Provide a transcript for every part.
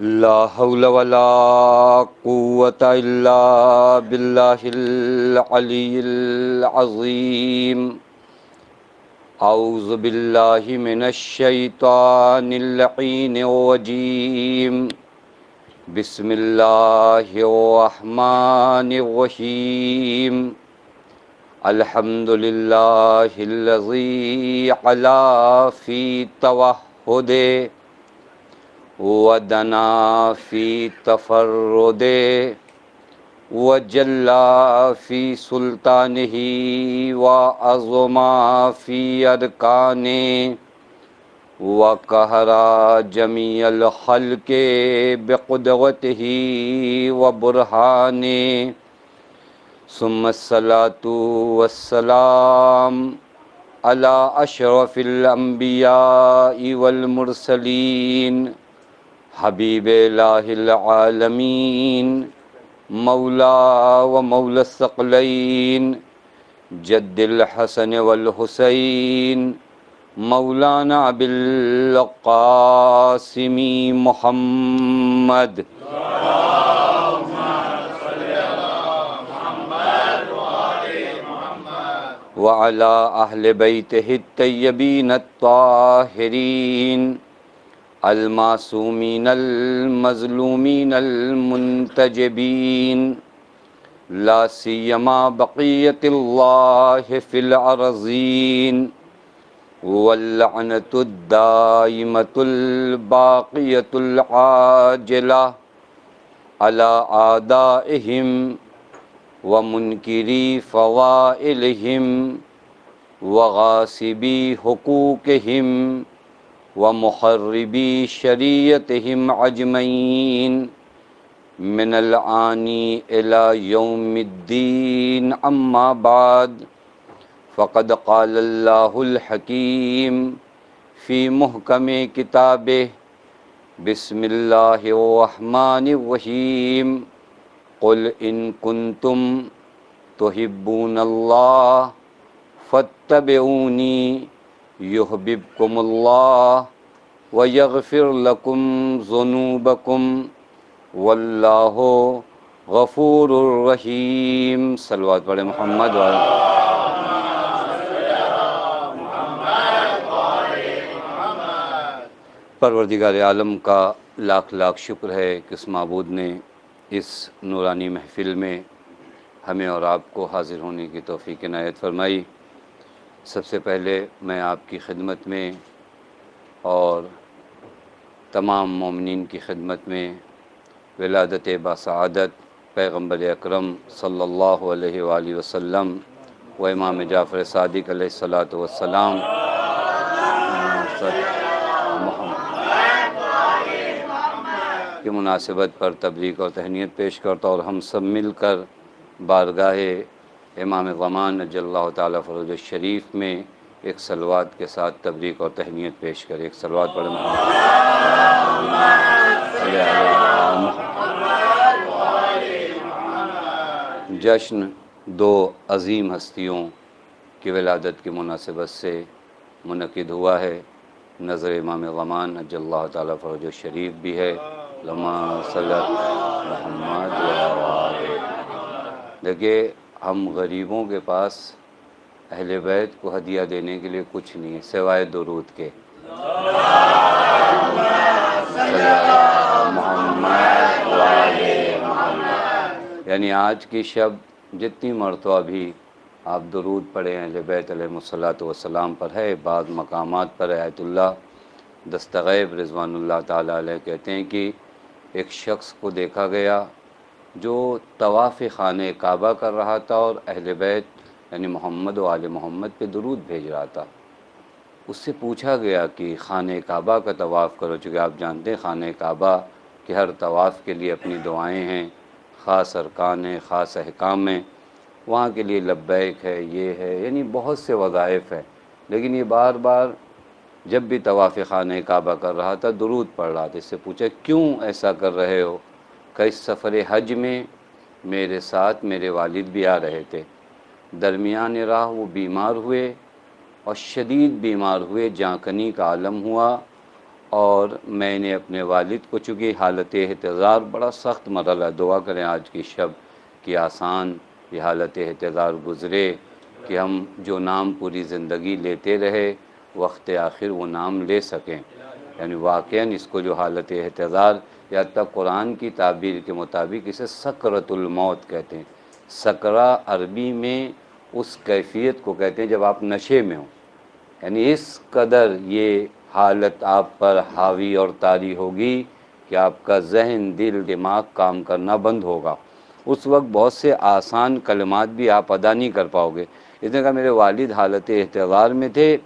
لا حول ولا قوة إلا بالله العلي العظيم. أعوذ بالله من الشيطان اللعين الرجيم. بسم الله الرحمن الرحيم. الحمد لله الذي علا في توحده ودنا في تفرده وجلى في سلطانه وعظما في أركانه وقهر جميع الخلق بقدرته وبرهانه. ثم الصلاة والسلام على أشرف الأنبياء والمرسلين حبیب الہ العالمین مولا و مولا الثقلین جد الحسن والحسین مولانا بالقاسم محمد وعلى أهل بيته الطيبين الطاهرين المعصومين المظلومين المنتجبين لا سيما بقية الله في الأرضين واللعنة الدائمة الباقية العاجلة على أعدائهم ومنكري فضائلهم وغاصبي حقوقهم ومخربي شريعتهم أجمعين من الآن إلى يوم الدين. أما بعد، فقد قال الله الحكيم في محكم كتابه: بسم الله الرحمن الرحيم. قل إن كنتم تحبون الله فاتبعوني يحببكم الله ويغفر لكم ذنوبكم واللہ غفور رحیم. صلوات پڑھیں محمد پروردگار عالم کا لاکھ لاکھ شکر ہے کہ اس معبود نے اس نورانی محفل میں ہمیں اور آپ کو حاضر ہونے کی توفیق عنایت فرمائی. سب سے پہلے میں آپ کی خدمت میں اور تمام مومنین کی خدمت میں ولادت باسعادت پیغمبر اکرم صلی اللہ علیہ وآلہ وسلم و امام جعفر صادق علیہ الصلاۃ والسلام کی مناسبت پر تبریک اور تہنیت پیش کرتا اور ہم سب مل کر بارگاہ امام زمان اجل اللہ تعالیٰ فروج الشریف میں ایک صلوات کے ساتھ تبریک اور تہنیت پیش کریں. ایک صلوات پڑھیں جشن دو عظیم ہستیوں کی ولادت کی مناسبت سے منعقد ہوا ہے. نظر امام زمان اجل اللہ تعالیٰ فروج الشریف بھی ہے. اللہم صلی محمد. دیکھیے، ہم غریبوں کے پاس اہل بیت کو ہدیہ دینے کے لیے کچھ نہیں ہے سوائے درود کے. یعنی آج کی شب جتنی مرتبہ بھی آپ درود پڑھیں اہل بیت علیہ الصلوۃ والسلام پر ہے. بعض مقامات پر آیت اللہ دستغیب رضوان اللہ تعالیٰ علیہ کہتے ہیں کہ ایک شخص کو دیکھا گیا جو طواف خانہ کعبہ کر رہا تھا اور اہل بیت یعنی محمد و آل محمد پہ درود بھیج رہا تھا. اس سے پوچھا گیا کہ خانہ کعبہ کا طواف کرو، چونکہ آپ جانتے ہیں خانہ کعبہ کہ ہر طواف کے لیے اپنی دعائیں ہیں، خاص ارکان ہیں، خاص احکام ہیں. وہاں کے لیے لبیک ہے، یہ ہے، یعنی بہت سے وظائف ہیں. لیکن یہ بار بار جب بھی طواف خانہ کعبہ کر رہا تھا درود پڑھ رہا تھا. اس سے پوچھا کیوں ایسا کر رہے ہو؟ کہ اس سفر حج میں میرے ساتھ میرے والد بھی آ رہے تھے. درمیان راہ وہ بیمار ہوئے اور شدید بیمار ہوئے، جاں کنی کا عالم ہوا اور میں نے اپنے والد کو، چونکہ حالت احتضار بڑا سخت مرحلہ ہے، دعا کریں آج کی شب کہ آسان یہ حالت احتضار گزرے، کہ ہم جو نام پوری زندگی لیتے رہے وقت آخر وہ نام لے سکیں۔ یعنی واقعاً اس کو جو حالت احتضار، یا تک قرآن کی تعبیر کے مطابق اسے سکرۃ الموت کہتے ہیں۔ سکرہ عربی میں اس کیفیت کو کہتے ہیں جب آپ نشے میں ہوں، یعنی اس قدر یہ حالت آپ پر حاوی اور طاری ہوگی کہ آپ کا ذہن، دل، دماغ کام کرنا بند ہوگا۔ اس وقت بہت سے آسان کلمات بھی آپ ادا نہیں کر پاؤ گے۔ اس نے کہا میرے والد حالت احتضار میں تھے،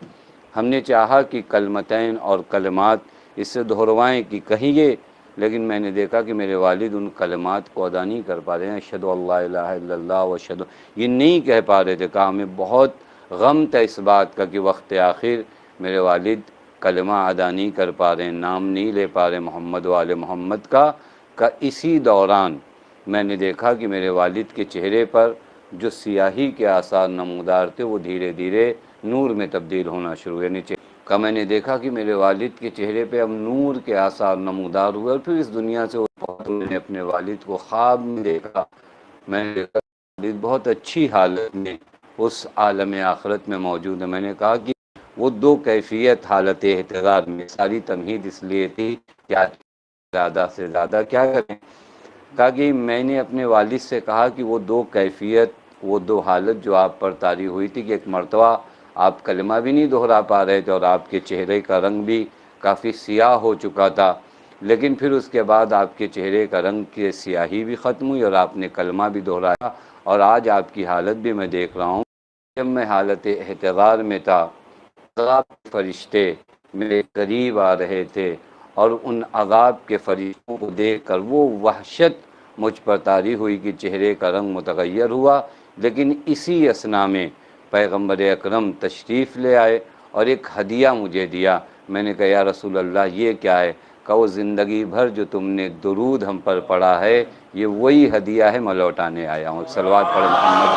ہم نے چاہا کہ کلمتین اور کلمات اس سے دہروائیں کہ کہیے، لیکن میں نے دیکھا کہ میرے والد ان کلمات کو ادا نہیں کر پا رہے ہیں، اشہد ان لا الہ الا اللہ و اشہد، یہ نہیں کہہ پا رہے تھے۔ کہا ہمیں بہت غم تھا اس بات کا کہ وقت آخر میرے والد کلمہ ادا نہیں کر پا رہے ہیں، نام نہیں لے پا رہے محمد و آل محمد کا۔ اسی دوران میں نے دیکھا کہ میرے والد کے چہرے پر جو سیاہی کے آثار نمودار تھے وہ دھیرے دھیرے نور میں تبدیل ہونا شروع ہوئے۔ کہ میں نے دیکھا کہ میرے والد کے چہرے پہ اب نور کے آثار نمودار ہوئے، اور پھر اس دنیا سے میں نے اپنے والد کو خواب میں دیکھا، میں نے دیکھا والد بہت اچھی حالت میں اس عالم آخرت میں موجود ہے۔ میں نے کہا کہ وہ دو کیفیت حالت احتضار میں، ساری تمہید اس لیے تھی کہ آج زیادہ سے زیادہ کیا کریں۔ کہا کہ میں نے اپنے والد سے کہا کہ وہ دو کیفیت، وہ دو حالت جو آپ پر طاری ہوئی تھی، کہ ایک مرتبہ آپ کلمہ بھی نہیں دہرا پا رہے تھے اور آپ کے چہرے کا رنگ بھی کافی سیاہ ہو چکا تھا، لیکن پھر اس کے بعد آپ کے چہرے کا رنگ کی سیاہی بھی ختم ہوئی اور آپ نے کلمہ بھی دہرایا، اور آج آپ کی حالت بھی میں دیکھ رہا ہوں۔ جب میں حالت احتضار میں تھا، عذاب کے فرشتے میرے قریب آ رہے تھے، اور ان عذاب کے فرشتوں کو دیکھ کر وہ وحشت مجھ پر طاری ہوئی کہ چہرے کا رنگ متغیر ہوا۔ لیکن اسی اثنا میں پیغمبر اکرم تشریف لے آئے اور ایک ہدیہ مجھے دیا۔ میں نے کہا یا رسول اللہ یہ کیا ہے؟ کہ وہ زندگی بھر جو تم نے درود ہم پر پڑھا ہے یہ وہی ہدیہ ہے، میں لوٹانے آیا ہوں۔ صلوات پڑھ محمد۔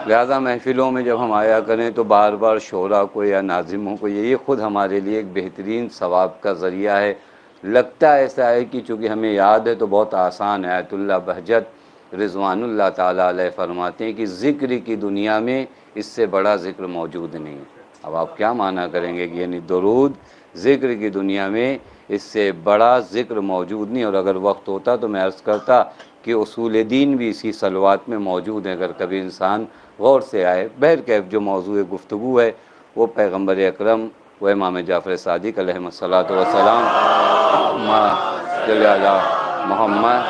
لہذا محفلوں میں جب ہم آیا کریں تو بار بار شعراء کو یا ناظموں کو، یہ خود ہمارے لیے ایک بہترین ثواب کا ذریعہ ہے۔ لگتا ایسا ہے کہ چونکہ ہمیں یاد ہے تو بہت آسان ہے۔ آیت اللہ بہجت رضوان اللہ تعالیٰ علیہ فرماتے ہیں کہ ذکر کی دنیا میں اس سے بڑا ذکر موجود نہیں۔ اب آپ کیا معنی کریں گے کہ یعنی درود ذکر کی دنیا میں اس سے بڑا ذکر موجود نہیں، اور اگر وقت ہوتا تو میں عرض کرتا کہ اصول دین بھی اسی صلوات میں موجود ہیں، اگر کبھی انسان غور سے آئے۔ بہرکیف جو موضوع گفتگو ہے وہ پیغمبر اکرم و امام جعفر صادق علیہ الصلوۃ والسلام محمد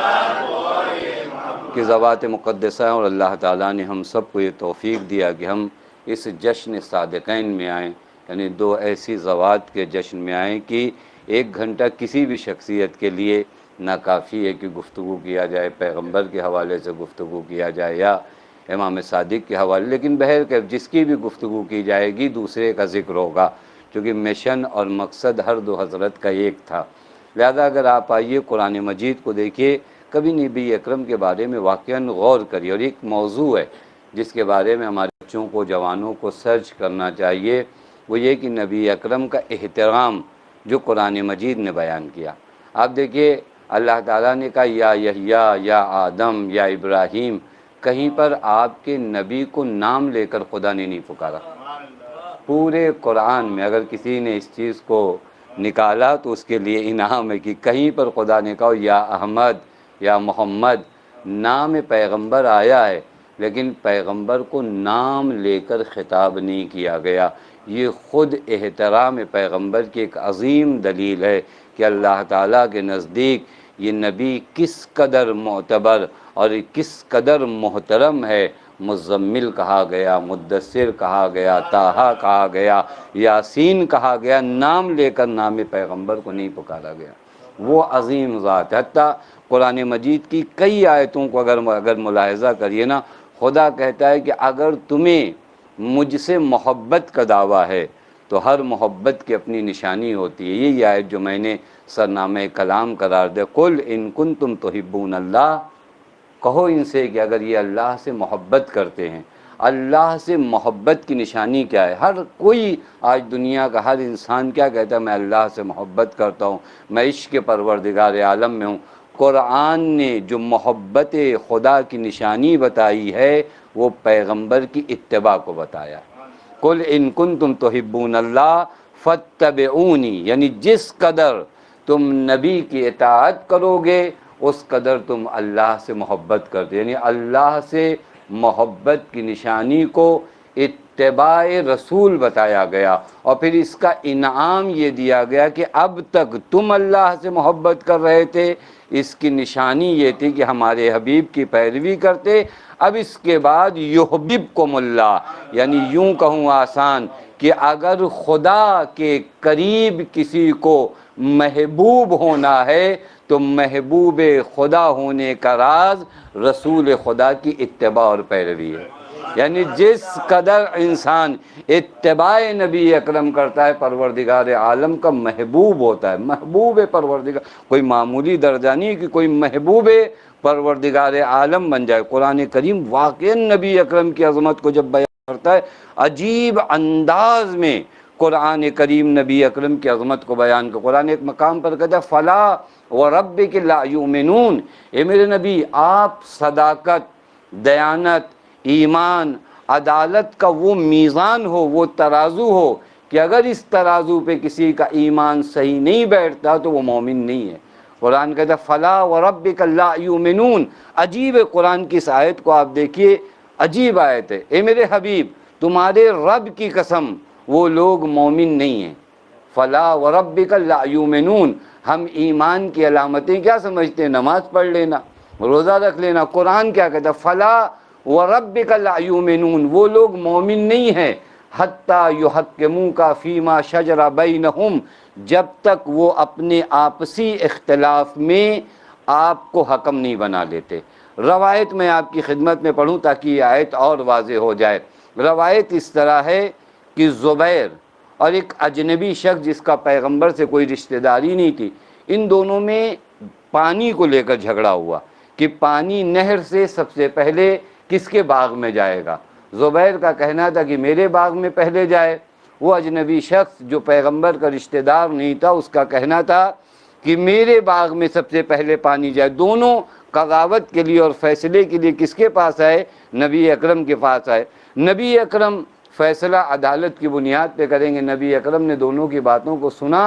کی ذوات مقدسہ ہیں، اور اللہ تعالیٰ نے ہم سب کو یہ توفیق دیا کہ ہم اس جشن صادقین میں آئیں، یعنی دو ایسی ذوات کے جشن میں آئیں کہ ایک گھنٹہ کسی بھی شخصیت کے لیے ناکافی ہے کہ گفتگو کیا جائے، پیغمبر کے حوالے سے گفتگو کیا جائے یا امام صادق کے حوالے، لیکن بہرکیف جس کی بھی گفتگو کی جائے گی دوسرے کا ذکر ہوگا، کیونکہ مشن اور مقصد ہر دو حضرت کا ایک تھا۔ لہذا اگر آپ آئیے قرآن مجید کو دیکھیے، کبھی نبی اکرم کے بارے میں واقعاً غور کریے، اور ایک موضوع ہے جس کے بارے میں ہمارے بچوں کو، جوانوں کو سرچ کرنا چاہیے، وہ یہ کہ نبی اکرم کا احترام جو قرآن مجید نے بیان کیا۔ آپ دیکھیے اللہ تعالیٰ نے کہا یا یحییٰ یا آدم یا ابراہیم، کہیں پر آپ کے نبی کو نام لے کر خدا نے نہیں پکارا۔ پورے قرآن میں اگر کسی نے اس چیز کو نکالا تو اس کے لیے انعام ہے کہ کہیں پر خدا نے کہا یا احمد یا محمد، نام پیغمبر آیا ہے لیکن پیغمبر کو نام لے کر خطاب نہیں کیا گیا۔ یہ خود احترام پیغمبر کی ایک عظیم دلیل ہے کہ اللہ تعالیٰ کے نزدیک یہ نبی کس قدر معتبر اور کس قدر محترم ہے۔ مزمل کہا گیا، مدثر کہا گیا، طٰہٰ کہا گیا، یاسین کہا گیا، نام لے کر نام پیغمبر کو نہیں پکارا گیا۔ وہ عظیم ذات ہے۔ حتیٰ قرآن مجید کی کئی آیتوں کو اگر ملاحظہ کریے نا، خدا کہتا ہے کہ اگر تمہیں مجھ سے محبت کا دعویٰ ہے تو ہر محبت کی اپنی نشانی ہوتی ہے۔ یہی آیت جو میں نے سرنامہ کلام قرار دے، قل ان کنتم تحبون اللہ، کہو ان سے کہ اگر یہ اللہ سے محبت کرتے ہیں۔ اللہ سے محبت کی نشانی کیا ہے؟ ہر کوئی آج دنیا کا ہر انسان کیا کہتا ہے؟ میں اللہ سے محبت کرتا ہوں، میں عشق پروردگار عالم میں ہوں۔ قرآن نے جو محبت خدا کی نشانی بتائی ہے وہ پیغمبر کی اتباع کو بتایا۔ قل ان کنتم تحبون اللہ فاتبعونی، یعنی جس قدر تم نبی کی اطاعت کرو گے اس قدر تم اللہ سے محبت کرتے، یعنی اللہ سے محبت کی نشانی کو اتباع رسول بتایا گیا، اور پھر اس کا انعام یہ دیا گیا کہ اب تک تم اللہ سے محبت کر رہے تھے، اس کی نشانی یہ تھی کہ ہمارے حبیب کی پیروی کرتے، اب اس کے بعد یحببکم اللہ، یعنی یوں کہوں آسان کہ اگر خدا کے قریب کسی کو محبوب ہونا ہے تو محبوب خدا ہونے کا راز رسول خدا کی اتباع اور پیروی ہے۔ یعنی جس قدر انسان اتباع نبی اکرم کرتا ہے پروردگار عالم کا محبوب ہوتا ہے۔ محبوب پروردگار کوئی معمولی درجہ نہیں کہ کوئی محبوب پروردگار عالم بن جائے۔ قرآن کریم واقعاً نبی اکرم کی عظمت کو جب بیان کرتا ہے عجیب انداز میں قرآن کریم نبی اکرم کی عظمت کو بیان کر۔ قرآن ایک مقام پر کہتا ہے فلا وربک لا یؤمنون، اے میرے نبی آپ صداقت، دیانت، ایمان، عدالت کا وہ میزان ہو، وہ ترازو ہو کہ اگر اس ترازو پہ کسی کا ایمان صحیح نہیں بیٹھتا تو وہ مومن نہیں ہے۔ قرآن کہتا ہے فلا وربک لا یؤمنون۔ عجیب ہے، قرآن کی اس آیت کو آپ دیکھیے، عجیب آیت ہے۔ اے میرے حبیب تمہارے رب کی قسم وہ لوگ مومن نہیں ہیں۔ فلا وربک لا یؤمنون، ہم ایمان کی علامتیں کیا سمجھتے ہیں؟ نماز پڑھ لینا، روزہ رکھ لینا۔ قرآن کیا کہتا ہے؟ فلا وربک لا یؤمنون، وہ لوگ مومن نہیں ہیں حتی یحکموک فیما شجر بینہم، جب تک وہ اپنے آپسی اختلاف میں آپ کو حکم نہیں بنا لیتے۔ روایت میں آپ کی خدمت میں پڑھوں تاکہ یہ آیت اور واضح ہو جائے۔ روایت اس طرح ہے کہ زبیر اور ایک اجنبی شخص جس کا پیغمبر سے کوئی رشتہ داری نہیں تھی، ان دونوں میں پانی کو لے کر جھگڑا ہوا کہ پانی نہر سے سب سے پہلے کس کے باغ میں جائے گا۔ زبیر کا کہنا تھا کہ میرے باغ میں پہلے جائے، وہ اجنبی شخص جو پیغمبر کا رشتہ دار نہیں تھا اس کا کہنا تھا کہ میرے باغ میں سب سے پہلے پانی جائے۔ دونوں قضاوت کے لیے اور فیصلے کے لیے کس کے پاس آئے؟ نبی اکرم کے پاس آئے۔ نبی اکرم فیصلہ عدالت کی بنیاد پہ کریں گے۔ نبی اکرم نے دونوں کی باتوں کو سنا،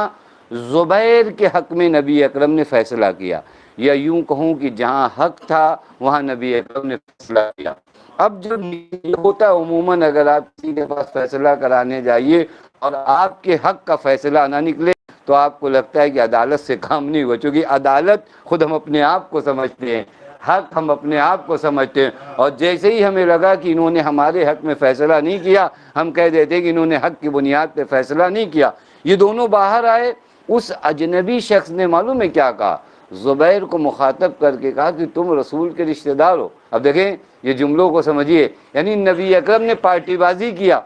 زبیر کے حق میں نبی اکرم نے فیصلہ کیا، یا یوں کہوں کہ جہاں حق تھا وہاں نبی اکرم نے فیصلہ کیا۔ اب جو یہ ہوتا ہے عموماً اگر آپ کسی کے پاس فیصلہ کرانے جائیے اور آپ کے حق کا فیصلہ نہ نکلے تو آپ کو لگتا ہے کہ عدالت سے کام نہیں ہوا، چونکہ عدالت خود ہم اپنے آپ کو سمجھتے ہیں، حق ہم اپنے آپ کو سمجھتے ہیں، اور جیسے ہی ہمیں لگا کہ انہوں نے ہمارے حق میں فیصلہ نہیں کیا ہم کہہ دیتے ہیں کہ انہوں نے حق کی بنیاد پہ فیصلہ نہیں کیا۔ یہ دونوں باہر آئے، اس اجنبی شخص نے معلوم ہے کیا کہا؟ زبیر کو مخاطب کر کے کہا کہ تم رسول کے رشتہ دار ہو۔ اب دیکھیں یہ جملوں کو سمجھیے، یعنی نبی اکرم نے پارٹی بازی کیا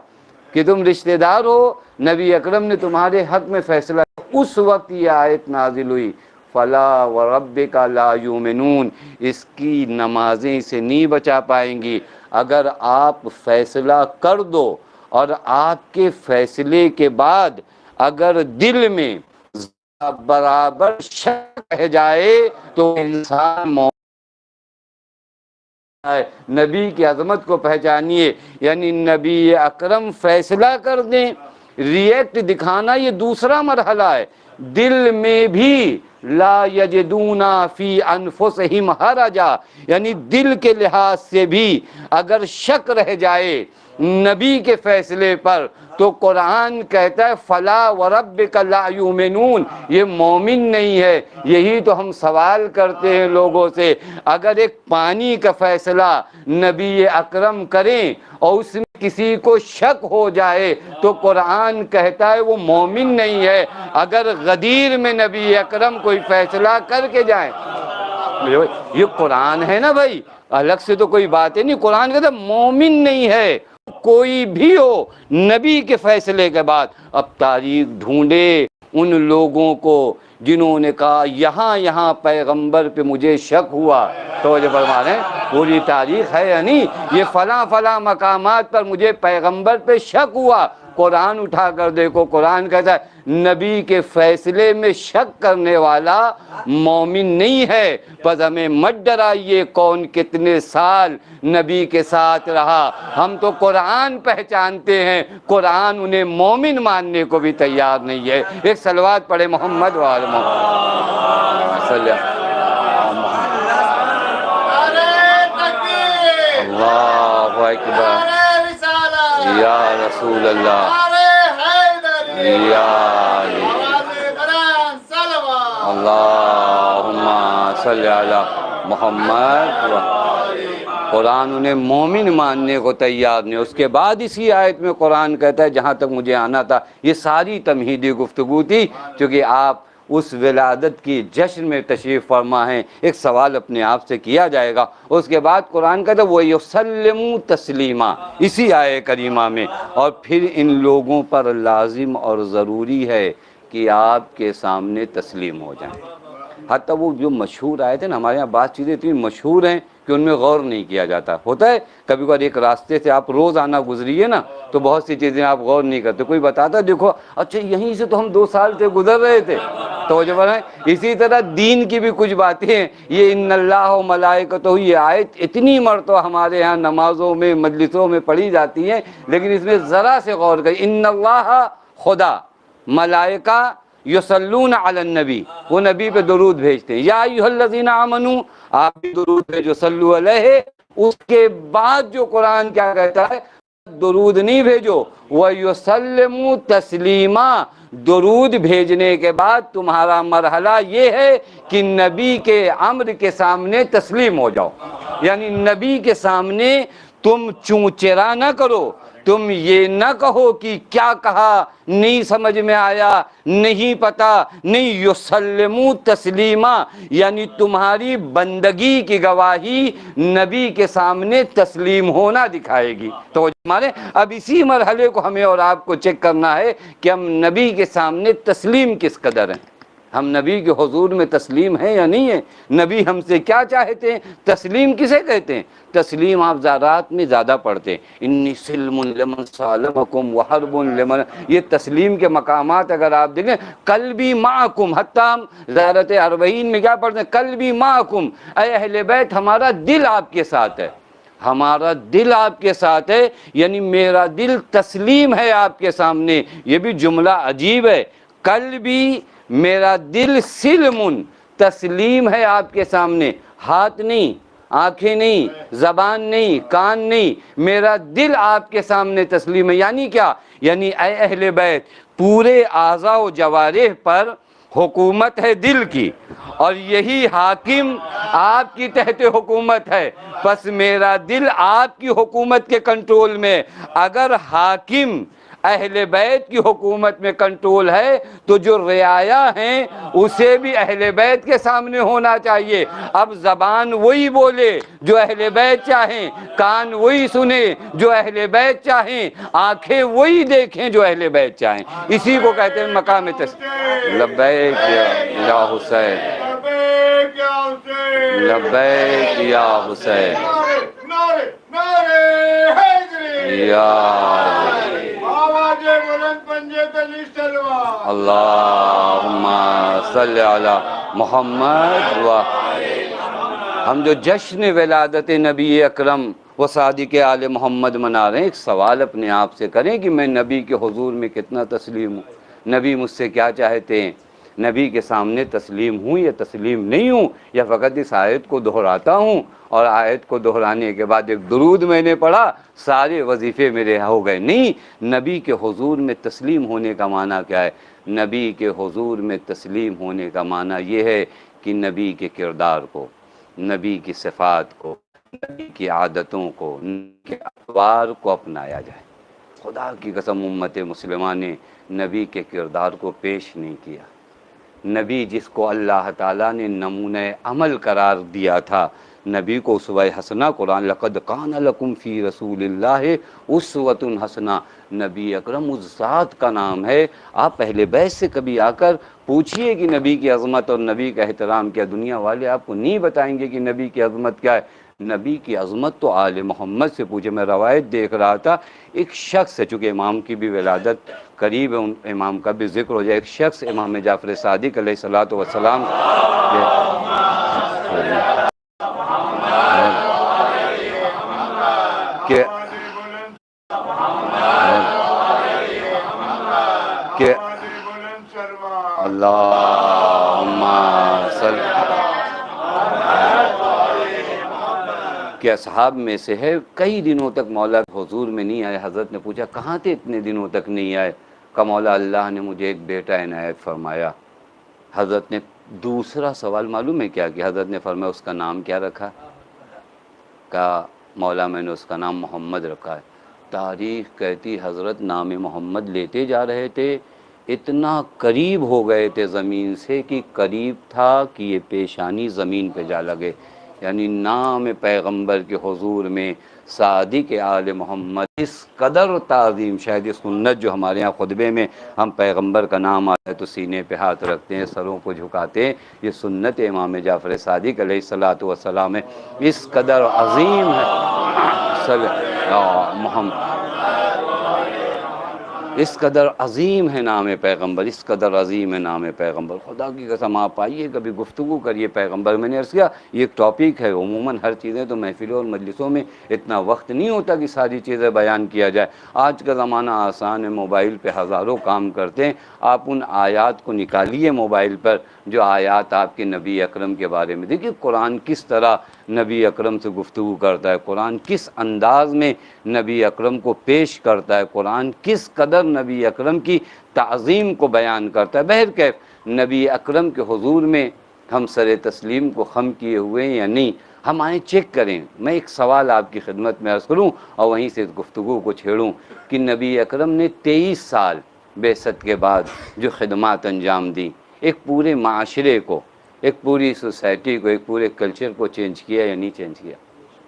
کہ تم رشتہ دار ہو، نبی اکرم نے تمہارے حق میں فیصلہ۔ اس وقت یہ آیت نازل ہوئی فلا وربک لا یؤمنون، اس کی نمازیں اسے نہیں بچا پائیں گی۔ اگر آپ فیصلہ کر دو اور آپ کے فیصلے کے بعد اگر دل میں برابر شک رہ جائے تو انسان نبی کی عظمت کو پہچانیے، یعنی نبی اکرم فیصلہ کر دیں، ریئیکٹ دکھانا یہ دوسرا مرحلہ ہے۔ دل میں بھی لا یجدون فی انفسہم حرجا، یعنی دل کے لحاظ سے بھی اگر شک رہ جائے نبی کے فیصلے پر تو قرآن کہتا ہے فلا وربک لا یؤمنون، یہ مومن نہیں ہے۔ یہی تو ہم سوال کرتے ہیں لوگوں سے، اگر ایک پانی کا فیصلہ نبی اکرم کریں اور اس میں کسی کو شک ہو جائے تو قرآن کہتا ہے وہ مومن نہیں ہے۔ اگر غدیر میں نبی اکرم کوئی فیصلہ کر کے جائیں، یہ قرآن ہے نا بھائی، الگ سے تو کوئی بات ہے نہیں۔ قرآن کہتا ہے مومن نہیں ہے کوئی بھی ہو نبی کے فیصلے کے بعد۔ اب تاریخ ڈھونڈے ان لوگوں کو جنہوں نے کہا یہاں پیغمبر پہ مجھے شک ہوا، توجہ فرما رہے ہیں، پوری تاریخ ہے یا نہیں؟ یہ فلاں فلاں مقامات پر مجھے پیغمبر پہ شک ہوا، قرآن اٹھا کر دیکھو، قرآن کہتا ہے نبی کے فیصلے میں شک کرنے والا مومن نہیں ہے۔ پس ہمیں مت ڈرائیے کون کتنے سال نبی کے ساتھ رہا، ہم تو قرآن پہچانتے ہیں، قرآن انہیں مومن ماننے کو بھی تیار نہیں ہے۔ ایک صلوات پڑھے محمد وآل محمد صلی اللہ اکبر یا رسول اللہ یا اللہم صلی علی محمد۔ قرآن انہیں مومن ماننے کو تیار نہیں۔ اس کے بعد اسی آیت میں قرآن کہتا ہے، جہاں تک مجھے آنا تھا یہ ساری تمہیدی گفتگو تھی، چونکہ آپ اس ولادت کی جشن میں تشریف فرما ہیں، ایک سوال اپنے آپ سے کیا جائے گا۔ اس کے بعد قرآن کہتا ہے وَيُسَلِّمُ تسلیما، اسی آیہ کریمہ میں، اور پھر ان لوگوں پر لازم اور ضروری ہے کہ آپ کے سامنے تسلیم ہو جائیں۔ حتیٰ وہ جو مشہور آئے تھے نا، ہمارے یہاں بعض چیزیں اتنی مشہور ہیں کہ ان میں غور نہیں کیا جاتا۔ ہوتا ہے کبھی کبھار ایک راستے سے آپ روز آنا گزریے نا تو بہت سی چیزیں آپ غور نہیں کرتے، کوئی بتاتا دیکھو اچھا یہیں سے تو ہم 2 سال سے گزر رہے تھے، توجہ فرمائیں۔ اسی طرح دین کی بھی کچھ باتیں ہیں، یہ ان اللہ و ملائکتہ، یہ آیت اتنی مرتبہ ہمارے ہاں نمازوں میں مجلسوں میں پڑھی جاتی ہیں، لیکن اس میں ذرا سے غور کریں۔ ان اللہ، خدا، ملائکہ یصلون علی النبی، وہ نبی پہ درود بھیجتے ہیں۔ یا ایھا الذین آمنوا، آپ بھی درود بھیجو، صلو علیہ۔ اس کے بعد جو قرآن کیا کہتا ہے، درود نہیں بھیجو، وَيُسَلِّمُ تسلیما، درود بھیجنے کے بعد تمہارا مرحلہ یہ ہے کہ نبی کے امر کے سامنے تسلیم ہو جاؤ، یعنی نبی کے سامنے تم چونچرا نہ کرو، تم یہ نہ کہو کہ کیا کہا نہیں سمجھ میں آیا، نہیں پتا، نہیں، یسلمو تسلیما، یعنی تمہاری بندگی کی گواہی نبی کے سامنے تسلیم ہونا دکھائے گی۔ تو ہمارے اب اسی مرحلے کو ہمیں اور آپ کو چیک کرنا ہے کہ ہم نبی کے سامنے تسلیم کس قدر ہیں، ہم نبی کے حضور میں تسلیم ہیں یا نہیں ہیں، نبی ہم سے کیا چاہتے ہیں، تسلیم کسے کہتے ہیں؟ تسلیم آپ زارات میں زیادہ پڑھتے ہیں، انی سلم لمن سالمکم وحرب لمن، یہ تسلیم کے مقامات اگر آپ دیکھیں، قلبی معکم، حتیٰ زیارت اربعین میں کیا پڑھتے ہیں، قلبی معکم، اے اہل بیت ہمارا دل آپ کے ساتھ ہے، ہمارا دل آپ کے ساتھ ہے، یعنی میرا دل تسلیم ہے آپ کے سامنے۔ یہ بھی جملہ عجیب ہے، قلبی، میرا دل سلم، تسلیم ہے آپ کے سامنے، ہاتھ نہیں، آنکھیں نہیں، زبان نہیں، کان نہیں، میرا دل آپ کے سامنے تسلیم ہے۔ یعنی کیا؟ یعنی اے اہل بیت، پورے اعضاء و جوارح پر حکومت ہے دل کی، اور یہی حاکم آپ کی تحت حکومت ہے، پس میرا دل آپ کی حکومت کے کنٹرول میں۔ اگر حاکم اہل بیت کی حکومت میں کنٹرول ہے تو جو رعایا ہیں اسے بھی اہل بیت کے سامنے ہونا چاہیے۔ اب زبان وہی بولے جو اہل بیت چاہیں، کان وہی سنے جو اہل بیت چاہیں، آنکھیں وہی دیکھیں جو اہل بیت چاہیں۔ اسی کو کہتے ہیں مقام تسلیم۔ لبیک یا حسین، لبیک یا حسین، یا اللہم صلی علی محمد۔ ہم جو جشن ولادت نبی اکرم و صادق آل محمد منا رہے ہیں، ایک سوال اپنے آپ سے کریں کہ میں نبی کے حضور میں کتنا تسلیم ہوں، نبی مجھ سے کیا چاہتے ہیں، نبی کے سامنے تسلیم ہوں یا تسلیم نہیں ہوں، یا فقط اس آیت کو دہراتا ہوں اور آیت کو دہرانے کے بعد ایک درود میں نے پڑھا، سارے وظیفے میرے ہو گئے۔ نہیں، نبی کے حضور میں تسلیم ہونے کا معنی کیا ہے؟ نبی کے حضور میں تسلیم ہونے کا معنی یہ ہے کہ نبی کے کردار کو، نبی کی صفات کو، نبی کی عادتوں کو، نبی کے اطوار کو اپنایا جائے۔ خدا کی قسم امت مسلمہ نے نبی کے کردار کو پیش نہیں کیا۔ نبی جس کو اللہ تعالیٰ نے نمونہ عمل قرار دیا تھا، نبی کو اسوہ حسنہ، قرآن لقد کان لکم فی رسول اللہ اسوۃ حسنہ، نبی اکرم اس ذات کا نام ہے۔ آپ اہل بیت سے کبھی آ کر پوچھئے کہ نبی کی عظمت اور نبی کا احترام کیا، دنیا والے آپ کو نہیں بتائیں گے کہ نبی کی عظمت کیا ہے۔ نبی کی عظمت تو آل محمد سے پوچھے. میں روایت دیکھ رہا تھا، ایک شخص ہے، چونکہ امام کی بھی ولادت قریب ہے، امام کا بھی ذکر ہو جائے. ایک شخص امام جعفر صادق علیہ الصلوۃ والسلام کہ اللہم صل کہ اصحاب میں سے ہے، کئی دنوں تک مولا حضور میں نہیں آئے. حضرت نے پوچھا کہاں تھے اتنے دنوں تک نہیں آئے؟ کہا مولا اللہ نے مجھے ایک بیٹا عنایت فرمایا. حضرت نے دوسرا سوال معلوم ہے کیا کہ حضرت نے فرمایا اس کا نام کیا رکھا؟ کہا مولا میں نے اس کا نام محمد رکھا ہے. تاریخ کہتی حضرت نام محمد لیتے جا رہے تھے، اتنا قریب ہو گئے تھے زمین سے کہ قریب تھا کہ یہ پیشانی زمین پہ جا لگے. یعنی نام پیغمبر کے حضور میں صادق آل محمد اس قدر تعظیم، شاید یہ سنت جو ہمارے ہاں خطبے میں ہم پیغمبر کا نام آتا ہے تو سینے پہ ہاتھ رکھتے ہیں، سروں کو جھکاتے ہیں، یہ سنت امام جعفر صادق علیہ الصلوۃ والسلام ہے. اس قدر عظیم ہے صلی محمد، اس قدر عظیم ہے نام پیغمبر، اس قدر عظیم ہے نام پیغمبر. خدا کی قسم آپ آئیے کبھی گفتگو کریے پیغمبر. میں نے عرض کیا یہ ایک ٹاپک ہے، عموماً ہر چیزیں تو محفلوں اور مجلسوں میں اتنا وقت نہیں ہوتا کہ ساری چیزیں بیان کیا جائے. آج کا زمانہ آسان ہے، موبائل پہ ہزاروں کام کرتے ہیں. آپ ان آیات کو نکالیے موبائل پر جو آیات آپ کے نبی اکرم کے بارے میں. دیکھیے قرآن کس طرح نبی اکرم سے گفتگو کرتا ہے، قرآن کس انداز میں نبی اکرم کو پیش کرتا ہے، قرآن کس قدر نبی اکرم کی تعظیم کو بیان کرتا ہے. بہرکیف نبی اکرم کے حضور میں ہم سر تسلیم کو خم کیے ہوئے ہیں یا نہیں، ہم آئیں چیک کریں. میں ایک سوال آپ کی خدمت میں عرض کروں اور وہیں سے گفتگو کو چھیڑوں کہ نبی اکرم نے 23 سال بعثت کے بعد جو خدمات انجام دیں، ایک پورے معاشرے کو، ایک پوری سوسائٹی کو، ایک پورے کلچر کو چینج کیا یا نہیں چینج کیا؟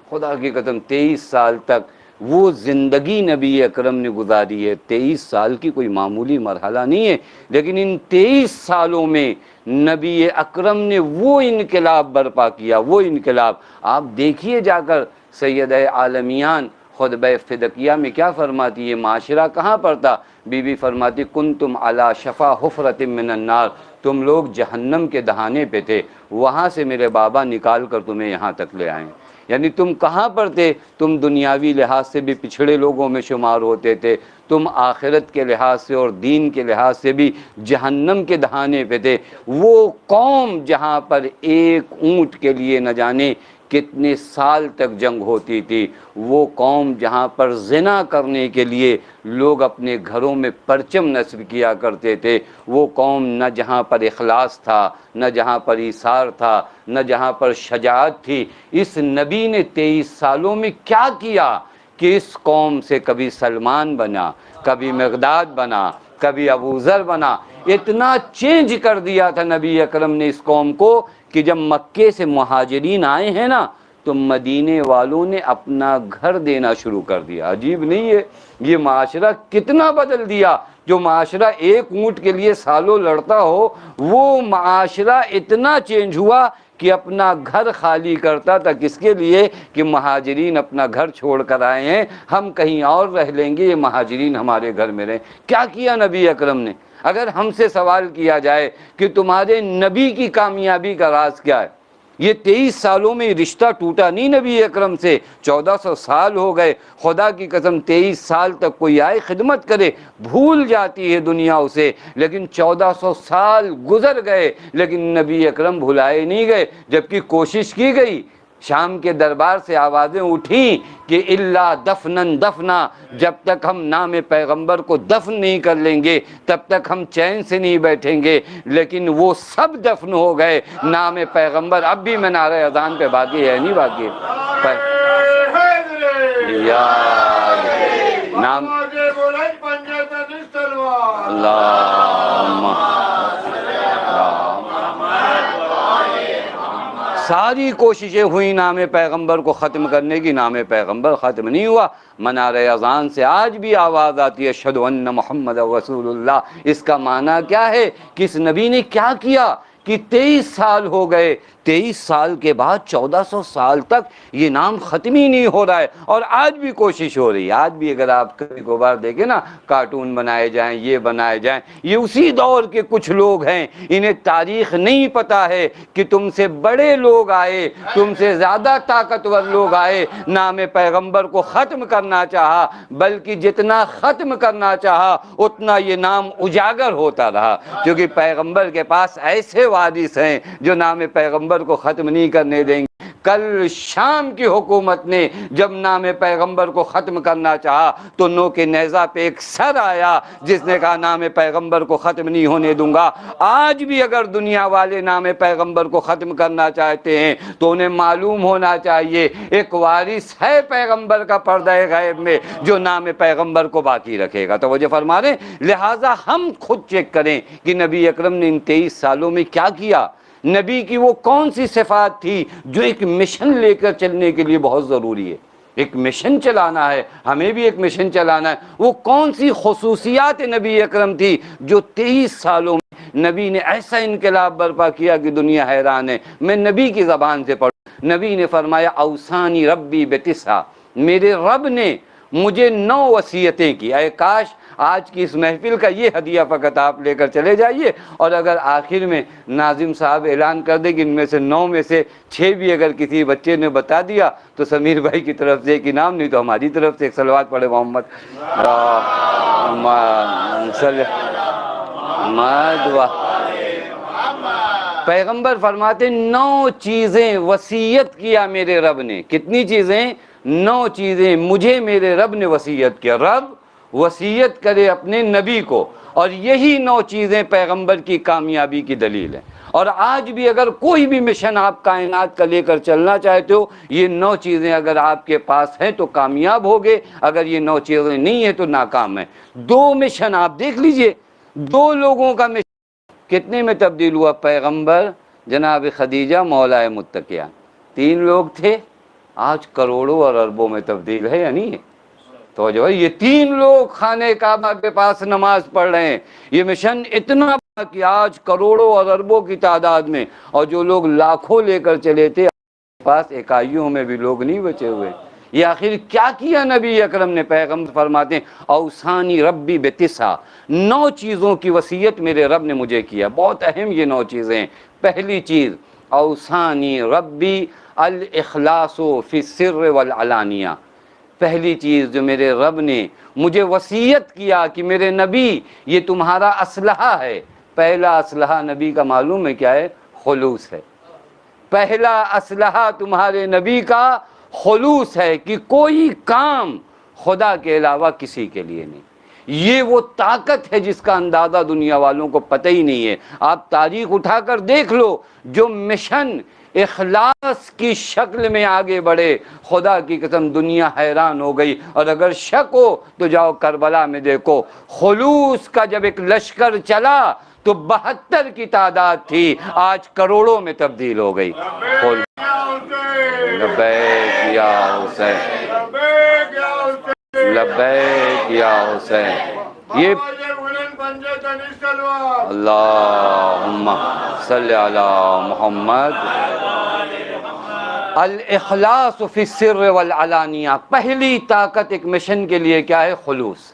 خدا کی قسم 23 سال تک وہ زندگی نبی اکرم نے گزاری ہے. 23 سال کی کوئی معمولی مرحلہ نہیں ہے، لیکن ان 23 سالوں میں نبی اکرم نے وہ انقلاب برپا کیا، وہ انقلاب. آپ دیکھیے جا کر سیدہ عالمیان خطبہ فدقیہ میں کیا فرماتی ہے، معاشرہ کہاں پر تھا؟ بی بی فرماتی کنتم علی شفا حفرۃ من النار، تم لوگ جہنم کے دہانے پہ تھے، وہاں سے میرے بابا نکال کر تمہیں یہاں تک لے آئے. یعنی تم کہاں پر تھے؟ تم دنیاوی لحاظ سے بھی پچھڑے لوگوں میں شمار ہوتے تھے، تم آخرت کے لحاظ سے اور دین کے لحاظ سے بھی جہنم کے دہانے پہ تھے. وہ قوم جہاں پر ایک اونٹ کے لیے نہ جانے کتنے سال تک جنگ ہوتی تھی، وہ قوم جہاں پر زنا کرنے کے لیے لوگ اپنے گھروں میں پرچم نصب کیا کرتے تھے، وہ قوم نہ جہاں پر اخلاص تھا، نہ جہاں پر ایثار تھا، نہ جہاں پر شجاعت تھی. اس نبی نے 23 سالوں میں کیا کیا کہ اس قوم سے کبھی سلمان بنا، کبھی مقداد بنا، کبھی ابو ذر بنا. اتنا چینج کر دیا تھا نبی اکرم نے اس قوم کو کہ جب مکے سے مہاجرین آئے ہیں نا تو مدینے والوں نے اپنا گھر دینا شروع کر دیا. عجیب نہیں ہے یہ معاشرہ کتنا بدل دیا؟ جو معاشرہ ایک اونٹ کے لیے سالوں لڑتا ہو، وہ معاشرہ اتنا چینج ہوا کہ اپنا گھر خالی کرتا تھا. کس کے لیے؟ کہ مہاجرین اپنا گھر چھوڑ کر آئے ہیں، ہم کہیں اور رہ لیں گے، یہ مہاجرین ہمارے گھر میں رہیں. کیا کیا نبی اکرم نے؟ اگر ہم سے سوال کیا جائے کہ تمہارے نبی کی کامیابی کا راز کیا ہے، یہ 23 سالوں میں رشتہ ٹوٹا نہیں نبی اکرم سے. 1400 سال ہو گئے، خدا کی قسم 23 سال تک کوئی آئے خدمت کرے، بھول جاتی ہے دنیا اسے، لیکن 1400 سال گزر گئے لیکن نبی اکرم بھلائے نہیں گئے. جبکہ کوشش کی گئی، شام کے دربار سے آوازیں اٹھیں کہ اللہ دفنن دفنا، جب تک ہم نام پیغمبر کو دفن نہیں کر لیں گے تب تک ہم چین سے نہیں بیٹھیں گے. لیکن وہ سب دفن ہو گئے، نام پیغمبر اب بھی منارہ اذان پہ باقی ہے، نہیں باقی نام اللہم. ساری کوششیں ہوئیں نام پیغمبر کو ختم کرنے کی، نام پیغمبر ختم نہیں ہوا. منارہ اذان سے آج بھی آواز آتی ہے اشہد ان محمد رسول اللہ. اس کا معنی کیا ہے کہ اس نبی نے کیا کیا کہ 23 سال ہو گئے، 23 سال کے بعد 1400 سال تک یہ نام ختم ہی نہیں ہو رہا ہے، اور آج بھی کوشش ہو رہی ہے۔ آج بھی اگر آپ کبھی کبھار دیکھیں نا، کارٹون بنائے جائیں، یہ بنائے جائیں، یہ اسی دور کے کچھ لوگ ہیں، انہیں تاریخ نہیں پتہ ہے کہ تم سے بڑے لوگ آئے، تم سے زیادہ طاقتور لوگ آئے، نام پیغمبر کو ختم کرنا چاہا، بلکہ جتنا ختم کرنا چاہا اتنا یہ نام اجاگر ہوتا رہا، کیونکہ پیغمبر کے پاس ایسے وارث ہیں جو نام پیغمبر کو ختم نہیں کرنے دیں گے۔ کل شام کی حکومت نے جب نام پیغمبر کو ختم کرنا چاہا تو نو کے نیزہ پہ ایک سر آیا جس نے کہا نام پیغمبر کو ختم نہیں ہونے دوں گا۔ آج بھی اگر دنیا والے نام پیغمبر کو ختم کرنا چاہتے ہیں تو انہیں معلوم ہونا چاہیے ایک وارث ہے پیغمبر کا پردہ غیب میں جو نام پیغمبر کو باقی رکھے گا۔ توجہ فرما رہے ہیں، لہٰذا ہم خود چیک کریں کہ نبی اکرم نے ان 23 سالوں میں کیا کیا، نبی کی وہ کون سی صفات تھی جو ایک مشن لے کر چلنے کے لیے بہت ضروری ہے۔ ایک مشن چلانا ہے، ہمیں بھی ایک مشن چلانا ہے، وہ کون سی خصوصیات نبی اکرم تھی جو 23 سالوں میں نبی نے ایسا انقلاب برپا کیا کہ دنیا حیران ہے۔ میں نبی کی زبان سے پڑھوں، نبی نے فرمایا اوصانی ربی بتسع، میرے رب نے مجھے 9 وصیتیں کی۔ اے کاش آج کی اس محفل کا یہ ہدیہ فقط آپ لے کر چلے جائیے، اور اگر آخر میں ناظم صاحب اعلان کر دے کہ ان میں سے 9 میں سے 6 بھی اگر کسی بچے نے بتا دیا تو سمیر بھائی کی طرف سے ایک انعام، نہیں تو ہماری طرف سے ایک صلوات پڑھے محمد پیغمبر فرماتے 9 چیزیں وصیت کیا میرے رب نے۔ کتنی چیزیں؟ 9 چیزیں مجھے میرے رب نے وصیت کیا۔ رب وصیت کرے اپنے نبی کو، اور یہی 9 چیزیں پیغمبر کی کامیابی کی دلیل ہیں۔ اور آج بھی اگر کوئی بھی مشن آپ کائنات کا لے کر چلنا چاہتے ہو، یہ 9 چیزیں اگر آپ کے پاس ہیں تو کامیاب ہوگے، اگر یہ 9 چیزیں نہیں ہیں تو ناکام ہیں۔ 2 مشن آپ دیکھ لیجئے، 2 لوگوں کا مشن کتنے میں تبدیل ہوا؟ پیغمبر، جناب خدیجہ، مولا متقیہ، 3 لوگ تھے، آج کروڑوں اور اربوں میں تبدیل ہے یا نہیں ہے؟ تو جو ہے یہ 3 لوگ خانہ کعبہ کے پاس نماز پڑھ رہے ہیں، یہ مشن اتنا بڑا کہ آج کروڑوں اور اربوں کی تعداد میں، اور جو لوگ لاکھوں لے کر چلے تھے پاس اکائیوں میں بھی لوگ نہیں بچے ہوئے۔ یہ آخر کیا کیا نبی اکرم نے؟ پیغمبر فرماتے ہیں اوصانی ربی بتسع، 9 چیزوں کی وصیت میرے رب نے مجھے کیا۔ بہت اہم یہ 9 چیزیں۔ پہلی چیز اوصانی ربی الاخلاص فی السر والعلانیہ، پہلی چیز جو میرے رب نے مجھے وصیت کیا کہ میرے نبی یہ تمہارا اسلحہ ہے۔ پہلا اسلحہ نبی کا معلوم ہے کیا ہے؟ خلوص ہے۔ پہلا اسلحہ تمہارے نبی کا خلوص ہے کہ کوئی کام خدا کے علاوہ کسی کے لیے نہیں۔ یہ وہ طاقت ہے جس کا اندازہ دنیا والوں کو پتہ ہی نہیں ہے۔ آپ تاریخ اٹھا کر دیکھ لو، جو مشن اخلاص کی شکل میں آگے بڑھے، خدا کی قسم دنیا حیران ہو گئی۔ اور اگر شک ہو تو جاؤ کربلا میں دیکھو، خلوص کا جب ایک لشکر چلا تو 72 کی تعداد تھی، آج کروڑوں میں تبدیل ہو گئی۔ لبیک یا حسین، لبیک یا حسین۔ یہ اللہم صلی علی محمد۔ الاخلاص فی السر والعلانیہ، پہلی طاقت ایک مشن کے لیے کیا ہے؟ خلوص۔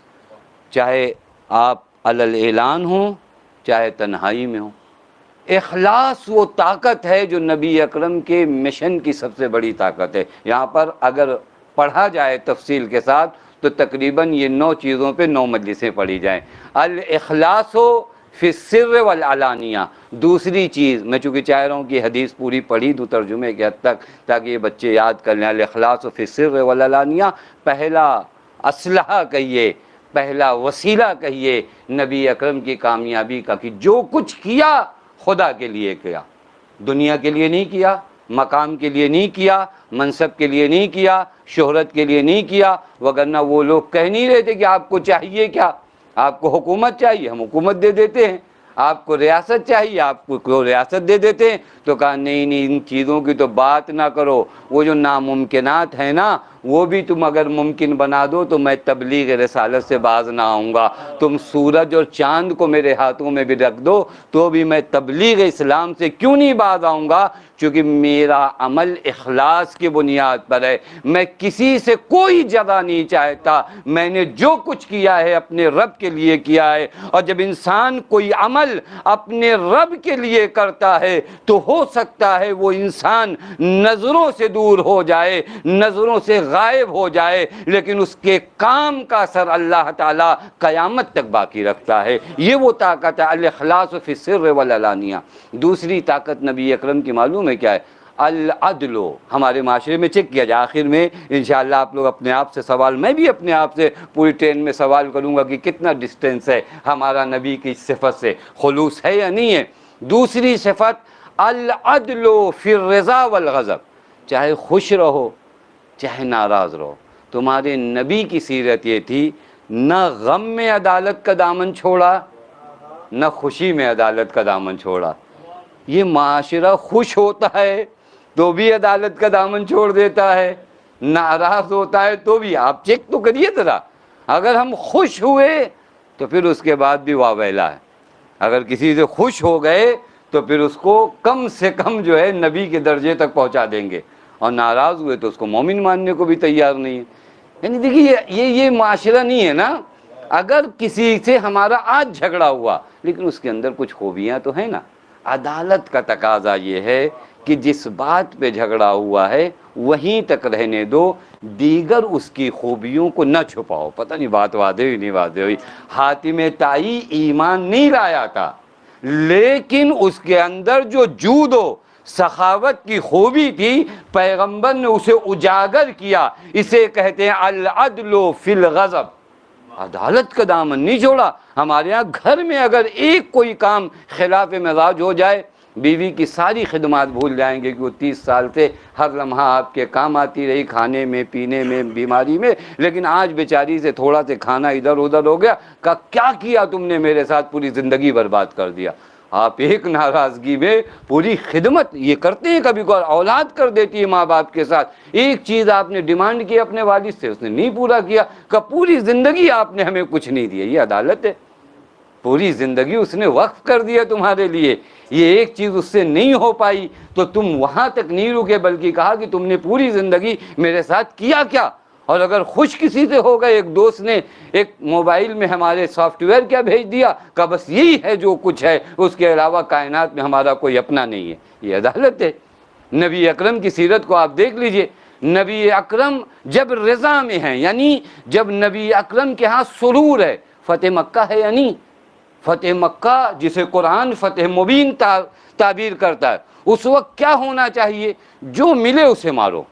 چاہے آپ علی الاعلان ہوں چاہے تنہائی میں ہوں، اخلاص وہ طاقت ہے جو نبی اکرم کے مشن کی سب سے بڑی طاقت ہے۔ یہاں پر اگر پڑھا جائے تفصیل کے ساتھ تو تقریباً یہ 9 چیزوں پہ 9 مجلسیں پڑھی جائیں۔ الاخلاص فی السر والعلانیہ، دوسری چیز، میں چونکہ چاہ رہا ہوں کہ حدیث پوری پڑھی دوں ترجمے کے حد تک تاکہ یہ بچے یاد کر لیں۔ الاخلاص فی السر والعلانیہ، پہلا اسلحہ کہیے، پہلا وسیلہ کہیے نبی اکرم کی کامیابی کا، کہ جو کچھ کیا خدا کے لیے کیا، دنیا کے لیے نہیں کیا، مقام کے لیے نہیں کیا، منصب کے لیے نہیں کیا، شہرت کے لیے نہیں کیا، وگرنہ وہ لوگ کہہ نہیں رہے تھے کہ آپ کو چاہیے کیا؟ آپ کو حکومت چاہیے، ہم حکومت دے دیتے ہیں۔ آپ کو ریاست چاہیے، آپ کو ریاست دے دیتے ہیں۔ تو کہا نہیں نہیں، ان چیزوں کی تو بات نہ کرو، وہ جو ناممکنات ہیں نا وہ بھی تم اگر ممکن بنا دو تو میں تبلیغ رسالت سے باز نہ آؤں گا. تم سورج اور چاند کو میرے ہاتھوں میں بھی رکھ دو تو بھی میں تبلیغ اسلام سے کیوں نہیں باز آؤں گا؟ کیونکہ میرا عمل اخلاص کی بنیاد پر ہے. میں کسی سے کوئی جزا نہیں چاہتا. میں نے جو کچھ کیا ہے اپنے رب کے لیے کیا ہے. اور جب انسان کوئی عمل اپنے رب کے لیے کرتا ہے تو ہو سکتا ہے وہ انسان نظروں سے دور ہو جائے, نظروں سے غائب ہو جائے, لیکن اس کے کام کا اثر اللہ تعالیٰ قیامت تک باقی رکھتا ہے. یہ وہ طاقت ہے الاخلاص فی السر والعلانیہ. دوسری طاقت نبی اکرم کی معلوم ہے کیا ہے؟ العدل. ہمارے معاشرے میں چیک کیا جائے. آخر میں انشاءاللہ آپ لوگ اپنے آپ سے سوال, میں بھی اپنے آپ سے پوری ٹرین میں سوال کروں گا کہ کتنا ڈسٹینس ہے ہمارا نبی کی صفت سے, خلوص ہے یا نہیں ہے. دوسری صفت العدل فی الرضا والغضب. چاہے خوش رہو چاہے ناراض رہو. تمہارے نبی کی سیرت یہ تھی, نہ غم میں عدالت کا دامن چھوڑا نہ خوشی میں عدالت کا دامن چھوڑا. یہ معاشرہ خوش ہوتا ہے تو بھی عدالت کا دامن چھوڑ دیتا ہے, ناراض ہوتا ہے تو بھی. آپ چیک تو کریے ذرا, اگر ہم خوش ہوئے تو پھر اس کے بعد بھی واویلا ہے. اگر کسی سے خوش ہو گئے تو پھر اس کو کم سے کم جو ہے نبی کے درجے تک پہنچا دیں گے, اور ناراض ہوئے تو اس کو مومن ماننے کو بھی تیار نہیں ہے. یعنی دیکھیے یہ معاشرہ نہیں ہے نا. اگر کسی سے ہمارا آج جھگڑا ہوا لیکن اس کے اندر کچھ خوبیاں تو ہیں نا. عدالت کا تقاضا یہ ہے کہ جس بات پہ جھگڑا ہوا ہے وہیں تک رہنے دو, دیگر اس کی خوبیوں کو نہ چھپاؤ. پتہ نہیں بات واضح ہوئی نہیں واضح ہوئی. حاتم طائی ایمان نہیں لایا تھا, لیکن اس کے اندر جو جود و سخاوت کی خوبی تھی پیغمبر نے اسے اجاگر کیا. اسے کہتے ہیں العدل فی الغضب. عدالت کا دامن نہیں چھوڑا. ہمارے ہاں گھر میں اگر ایک کوئی کام خلاف مزاج ہو جائے, بیوی کی ساری خدمات بھول جائیں گے کہ وہ 30 سال سے ہر لمحہ آپ کے کام آتی رہی, کھانے میں, پینے میں, بیماری میں. لیکن آج بیچاری سے تھوڑا سے کھانا ادھر ادھر ہو گیا, کہا کیا کیا تم نے میرے ساتھ, پوری زندگی برباد کر دیا. آپ ایک ناراضگی میں پوری خدمت یہ کرتے ہیں. کبھی کوئی اولاد کر دیتی ہے ماں باپ کے ساتھ, ایک چیز آپ نے ڈیمانڈ کی اپنے والد سے, اس نے نہیں پورا کیا, کہ پوری زندگی آپ نے ہمیں کچھ نہیں دیا. یہ عدالت ہے. پوری زندگی اس نے وقف کر دیا تمہارے لیے, یہ ایک چیز اس سے نہیں ہو پائی تو تم وہاں تک نہیں رکے, بلکہ کہا کہ تم نے پوری زندگی میرے ساتھ کیا کیا. اور اگر خوش کسی سے ہو گئے, ایک دوست نے ایک موبائل میں ہمارے سافٹ ویئر کیا بھیج دیا, کہ بس یہی ہے جو کچھ ہے, اس کے علاوہ کائنات میں ہمارا کوئی اپنا نہیں ہے. یہ عدالت ہے. نبی اکرم کی سیرت کو آپ دیکھ لیجئے. نبی اکرم جب رضا میں ہیں, یعنی جب نبی اکرم کے ہاں سرور ہے, فتح مکہ ہے یا نہیں, فتح مکہ جسے قرآن فتح مبین تعبیر کرتا ہے, اس وقت کیا ہونا چاہیے؟ جو ملے اسے مارو,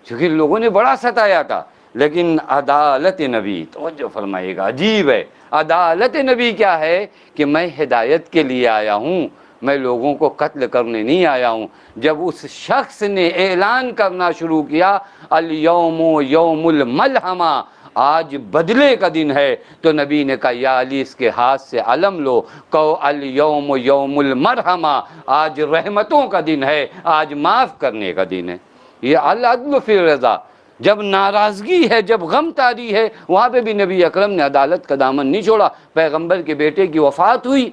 کیونکہ لوگوں نے بڑا ستایا تھا. لیکن عدالت نبی, توجہ فرمائیے گا, عجیب ہے. عدالت نبی کیا ہے کہ میں ہدایت کے لیے آیا ہوں, میں لوگوں کو قتل کرنے نہیں آیا ہوں. جب اس شخص نے اعلان کرنا شروع کیا الیوم یوم الملحمہ, آج بدلے کا دن ہے, تو نبی نے کہا یا علی اس کے ہاتھ سے علم لو, کہو الیوم یوم المرحمہ, آج رحمتوں کا دن ہے, آج معاف کرنے کا دن ہے. یہ العدل فی الرضا. جب ناراضگی ہے, جب غم طاری ہے, وہاں پہ بھی نبی اکرم نے عدالت کا دامن نہیں چھوڑا. پیغمبر کے بیٹے کی وفات ہوئی,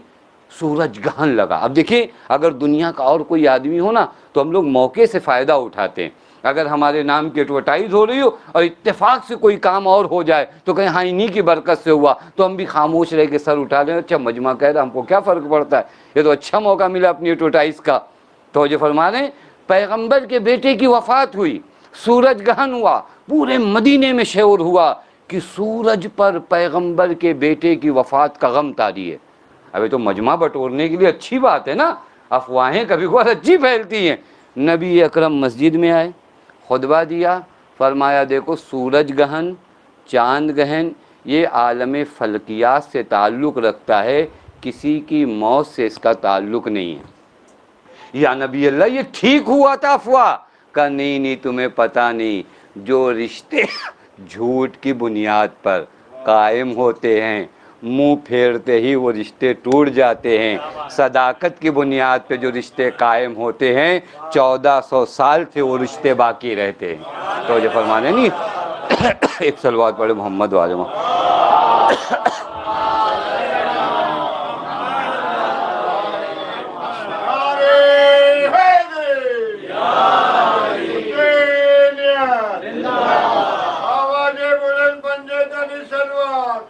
سورج گہن لگا. اب دیکھیں, اگر دنیا کا اور کوئی آدمی ہو نا تو ہم لوگ موقع سے فائدہ اٹھاتے ہیں. اگر ہمارے نام کی ایڈورٹائز ہو رہی ہو اور اتفاق سے کوئی کام اور ہو جائے تو کہیں ہاں انہی کی برکت سے ہوا, تو ہم بھی خاموش رہ کے سر اٹھا لیں, اچھا مجمع کہہ رہا, ہم کو کیا فرق پڑتا ہے, یہ تو اچھا موقع ملا اپنی ایڈورٹائز کا. تو جو فرما رہے ہیں, پیغمبر کے بیٹے کی وفات ہوئی, سورج گہن ہوا, پورے مدینے میں شعور ہوا کہ سورج پر پیغمبر کے بیٹے کی وفات کا غم طاری ہے. ابھی تو مجمع بٹورنے کے لیے اچھی بات ہے نا, افواہیں کبھی کبھار اچھی پھیلتی ہیں. نبی اکرم مسجد میں آئے, خطبہ دیا, فرمایا دیکھو سورج گہن, چاند گہن, یہ عالم فلکیات سے تعلق رکھتا ہے, کسی کی موت سے اس کا تعلق نہیں ہے. یا نبی اللہ یہ ٹھیک ہوا تھا افواہ؟ کہ نہیں تمہیں پتہ نہیں, جو رشتے جھوٹ کی بنیاد پر قائم ہوتے ہیں منہ پھیرتے ہی وہ رشتے ٹوٹ جاتے ہیں. صداقت کی بنیاد پہ جو رشتے قائم ہوتے ہیں 1400 سال سے وہ رشتے باقی رہتے ہیں. توجہ فرمانے نہیں ایک صلوات پڑھے محمد والے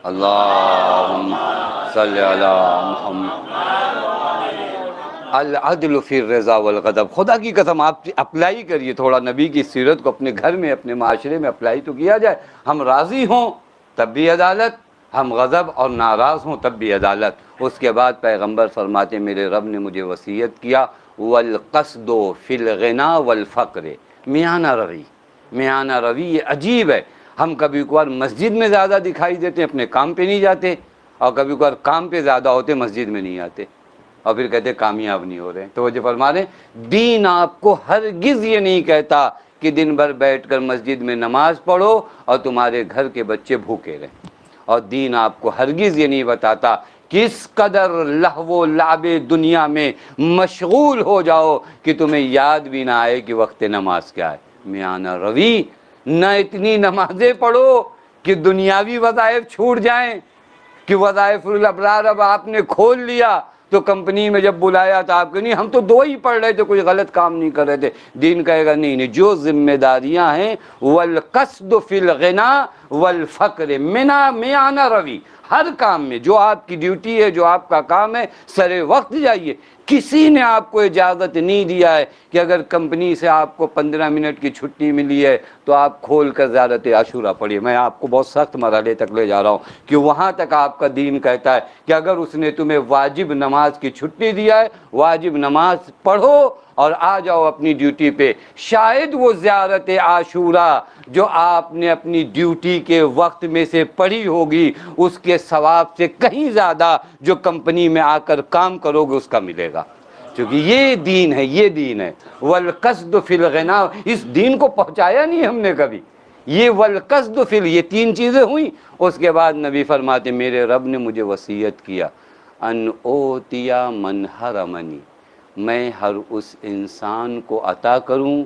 اللہم صلی علی محمد العدل فی الرضا والغضب. خدا کی قسم آپ اپلائی کریے تھوڑا نبی کی سیرت کو اپنے گھر میں اپنے معاشرے میں اپلائی تو کیا جائے. ہم راضی ہوں تب بھی عدالت, ہم غضب اور ناراض ہوں تب بھی عدالت. اس کے بعد پیغمبر فرماتے میرے رب نے مجھے وصیت کیا والقصد فی الغنا والفقر. میانہ روی, میانہ روی یہ عجیب ہے. ہم کبھی کبھار مسجد میں زیادہ دکھائی دیتے اپنے کام پہ نہیں جاتے, اور کبھی کبھار کام پہ زیادہ ہوتے مسجد میں نہیں آتے, اور پھر کہتے کامیاب نہیں ہو رہے. تو وہ جو فرما رہے دین آپ کو ہرگز یہ نہیں کہتا کہ دن بھر بیٹھ کر مسجد میں نماز پڑھو اور تمہارے گھر کے بچے بھوکے رہیں. اور دین آپ کو ہرگز یہ نہیں بتاتا کس قدر لہو و لعب دنیا میں مشغول ہو جاؤ کہ تمہیں یاد بھی نہ آئے کہ وقت نماز کیا ہے. میانہ روی, نہ اتنی نمازیں پڑھو کہ دنیاوی وظائف چھوٹ جائیں, کہ وظائف الابرار اب آپ نے کھول لیا تو کمپنی میں جب بلایا تھا آپ کو نہیں ہم تو 2 ہی پڑھ رہے تھے کوئی غلط کام نہیں کر رہے تھے. دین کہے گا نہیں, جو ذمہ داریاں ہیں والقصد فی الغنا والفقر, میانہ روی ہر کام میں جو آپ کی ڈیوٹی ہے جو آپ کا کام ہے سر وقت جائیے. کسی نے آپ کو اجازت نہیں دیا ہے کہ اگر کمپنی سے آپ کو 15 منٹ کی چھٹی ملی ہے تو آپ کھول کر زیارت عاشورہ پڑھیے. میں آپ کو بہت سخت مرحلے تک لے جا رہا ہوں کہ وہاں تک آپ کا دین کہتا ہے کہ اگر اس نے تمہیں واجب نماز کی چھٹی دیا ہے واجب نماز پڑھو اور آ جاؤ اپنی ڈیوٹی پہ. شاید وہ زیارت عاشورہ جو آپ نے اپنی ڈیوٹی کے وقت میں سے پڑھی ہوگی اس کے ثواب سے کہیں زیادہ جو کمپنی میں آ کر کام کرو گے اس کا ملے گا, کیونکہ یہ دین ہے, یہ دین ہے. والقصد فی الغنا, اس دین کو پہنچایا نہیں ہم نے کبھی. یہ والقصد فی, یہ 3 چیزیں ہوئیں. اس کے بعد نبی فرماتے میرے رب نے مجھے وصیت کیا ان اوتیا من حرمنی, میں ہر اس انسان کو عطا کروں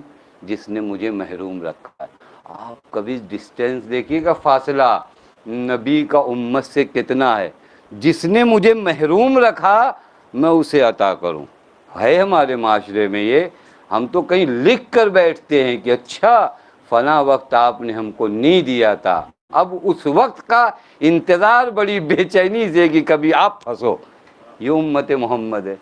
جس نے مجھے محروم رکھا ہے. آپ کبھی ڈسٹینس دیکھیے گا, فاصلہ نبی کا امت سے کتنا ہے. جس نے مجھے محروم رکھا میں اسے عطا کروں. ہے ہمارے معاشرے میں یہ, ہم تو کہیں لکھ کر بیٹھتے ہیں کہ اچھا فلاں وقت آپ نے ہم کو نہیں دیا تھا, اب اس وقت کا انتظار بڑی بے چینی سے کہ کبھی آپ پھنسو. یہ امت محمد ہے,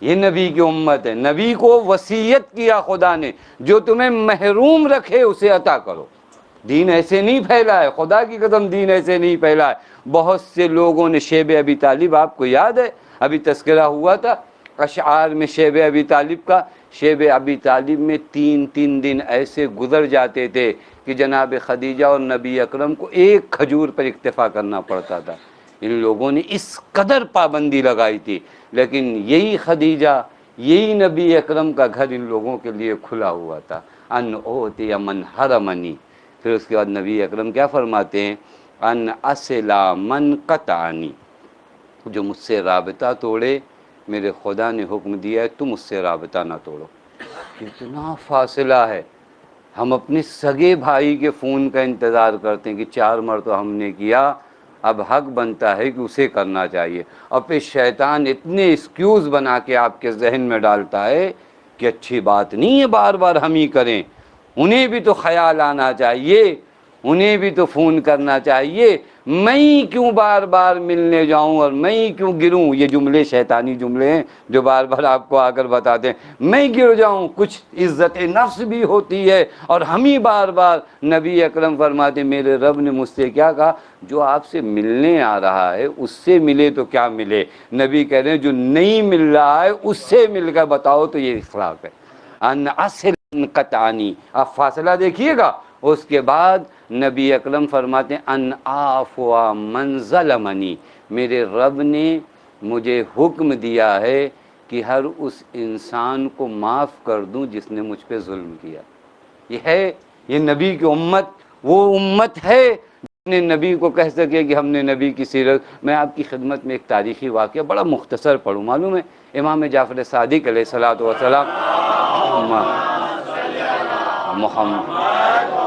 یہ نبی کی امت ہے. نبی کو وصیت کیا خدا نے جو تمہیں محروم رکھے اسے عطا کرو. دین ایسے نہیں پھیلا ہے, خدا کی قسم دین ایسے نہیں پھیلا ہے. بہت سے لوگوں نے شیب ابی طالب, آپ کو یاد ہے ابھی تذکرہ ہوا تھا اشعار میں شیب ابی طالب کا. شیب ابی طالب میں 3 دن ایسے گزر جاتے تھے کہ جناب خدیجہ اور نبی اکرم کو ایک کھجور پر اکتفا کرنا پڑتا تھا. ان لوگوں نے اس قدر پابندی لگائی تھی, لیکن یہی خدیجہ یہی نبی اکرم کا گھر ان لوگوں کے لیے کھلا ہوا تھا. ان اوتی من حرمنی. پھر اس کے بعد نبی اکرم کیا فرماتے ہیں ان اصلا من قطعنی, جو مجھ سے رابطہ توڑے میرے خدا نے حکم دیا ہے تم اس سے رابطہ نہ توڑو. کتنا فاصلہ ہے. ہم اپنے سگے بھائی کے فون کا انتظار کرتے ہیں کہ 4 مرتبہ ہم نے کیا, اب حق بنتا ہے کہ اسے کرنا چاہیے. اور پھر شیطان اتنے ایکسکیوز بنا کے آپ کے ذہن میں ڈالتا ہے کہ اچھی بات نہیں ہے بار بار ہم ہی کریں, انہیں بھی تو خیال آنا چاہیے, انہیں بھی تو فون کرنا چاہیے, میں ہی کیوں بار بار ملنے جاؤں اور میں ہی کیوں گروں. یہ جملے شیطانی جملے ہیں جو بار بار آپ کو آ کر بتاتے ہیں میں گر جاؤں. کچھ عزت نفس بھی ہوتی ہے اور ہم ہی بار بار. نبی اکرم فرماتے میرے رب نے مجھ سے کیا کہا, جو آپ سے ملنے آ رہا ہے اس سے ملے تو کیا ملے. نبی کہہ رہے ہیں جو نہیں مل رہا ہے اس سے مل کر بتاؤ تو یہ اخلاق ہے. ان اصل قطعنی, آپ فاصلہ دیکھیے گا. اس کے بعد نبی اکرم فرماتے ہیں ان عفو من ظلمنی, میرے رب نے مجھے حکم دیا ہے کہ ہر اس انسان کو معاف کر دوں جس نے مجھ پہ ظلم کیا. یہ ہے, یہ نبی کی امت وہ امت ہے جس نے نبی کو کہہ سکے کہ ہم نے نبی کی سیرت. میں آپ کی خدمت میں ایک تاریخی واقعہ بڑا مختصر پڑھوں. معلوم ہے امام جعفر صادق علیہ الصلوۃ والسلام محمد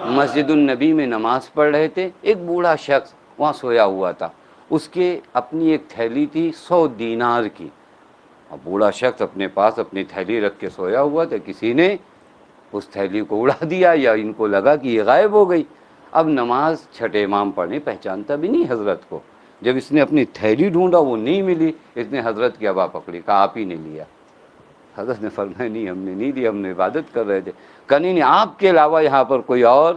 مسجد النبی میں نماز پڑھ رہے تھے، ایک بوڑھا شخص وہاں سویا ہوا تھا، اس کے اپنی ایک تھیلی تھی 100 دینار کی، اب بوڑھا شخص اپنے پاس اپنی تھیلی رکھ کے سویا ہوا تھا، کسی نے اس تھیلی کو اڑا دیا یا ان کو لگا کہ یہ غائب ہو گئی۔ اب نماز چھٹے امام پڑھنے، پہچانتا بھی نہیں حضرت کو، جب اس نے اپنی تھیلی ڈھونڈا وہ نہیں ملی، اس نے حضرت کی ابا پکڑی، کہا آپ ہی نے لیا۔ حضرت نے فرمایا نہیں ہم نے نہیں لیا، ہم نے عبادت کر رہے تھے۔ کہا نہیں نہیں آپ کے علاوہ یہاں پر کوئی اور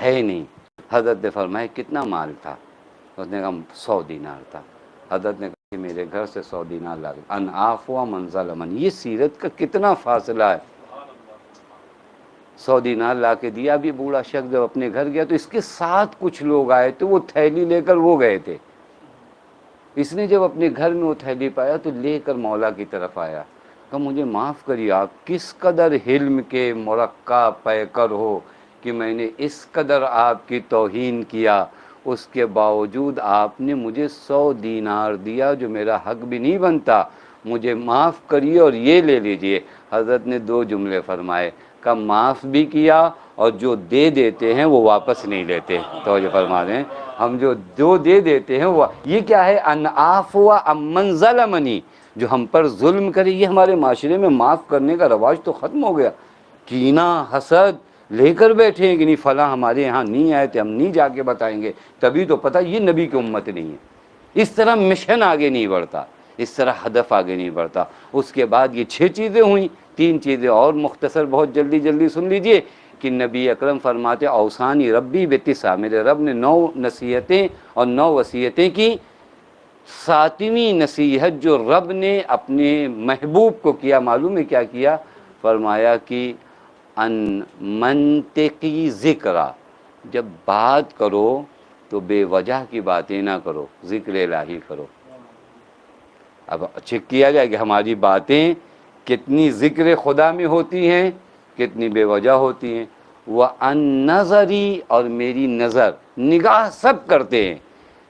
ہے نہیں۔ حضرت نے فرمایا کتنا مال تھا؟ اس نے کہا 100 دینار تھا۔ حضرت نے کہا کہ میرے گھر سے 100 دینار لا کے ان عفو من ظلمن، یہ سیرت کا کتنا فاصلہ ہے۔ 100 دینار لا کے دیا۔ اب یہ بوڑھا شخص جب اپنے گھر گیا تو اس کے ساتھ کچھ لوگ آئے تو وہ تھیلی لے کر وہ گئے تھے۔ اس نے جب اپنے گھر میں وہ تھیلی پایا تو لے کر مولا کی طرف آیا، کہ مجھے معاف کریے آپ کس قدر حلم کے مرقع پیکر ہو کہ میں نے اس قدر آپ کی توہین کیا، اس کے باوجود آپ نے مجھے 100 دینار دیا جو میرا حق بھی نہیں بنتا، مجھے معاف کریے اور یہ لے لیجئے۔ حضرت نے 2 جملے فرمائے، کہ معاف بھی کیا اور جو دے دیتے ہیں وہ واپس نہیں لیتے۔ توجہ فرما دیں، ہم جو دے دیتے ہیں وہ یہ کیا ہے؟ ان عفو عمن ظلمنی، جو ہم پر ظلم کرے۔ یہ ہمارے معاشرے میں معاف کرنے کا رواج تو ختم ہو گیا، کینہ حسد لے کر بیٹھے ہیں کہ نہیں فلاں ہمارے یہاں نہیں آئے تھے، ہم نہیں جا کے بتائیں گے، تبھی تو پتہ یہ نبی کی امت نہیں ہے۔ اس طرح مشن آگے نہیں بڑھتا، اس طرح ہدف آگے نہیں بڑھتا۔ اس کے بعد یہ 6 چیزیں ہوئیں، 3 چیزیں اور مختصر بہت جلدی جلدی سن لیجئے کہ نبی اکرم فرماتے اوصانی ربی بتسع، میرے رب نے 9 نصیحتیں اور 9 وصیتیں کی۔ 7ویں نصیحت جو رب نے اپنے محبوب کو کیا، معلوم ہے کیا کیا؟ فرمایا کہ ان منطقی ذکرہ، جب بات کرو تو بے وجہ کی باتیں نہ کرو، ذکر الہی کرو۔ اب چیک کیا جائے کہ ہماری باتیں کتنی ذکر خدا میں ہوتی ہیں، کتنی بے وجہ ہوتی ہیں۔ وَأَن نَظَرِي، اور میری نظر، نگاہ سب کرتے ہیں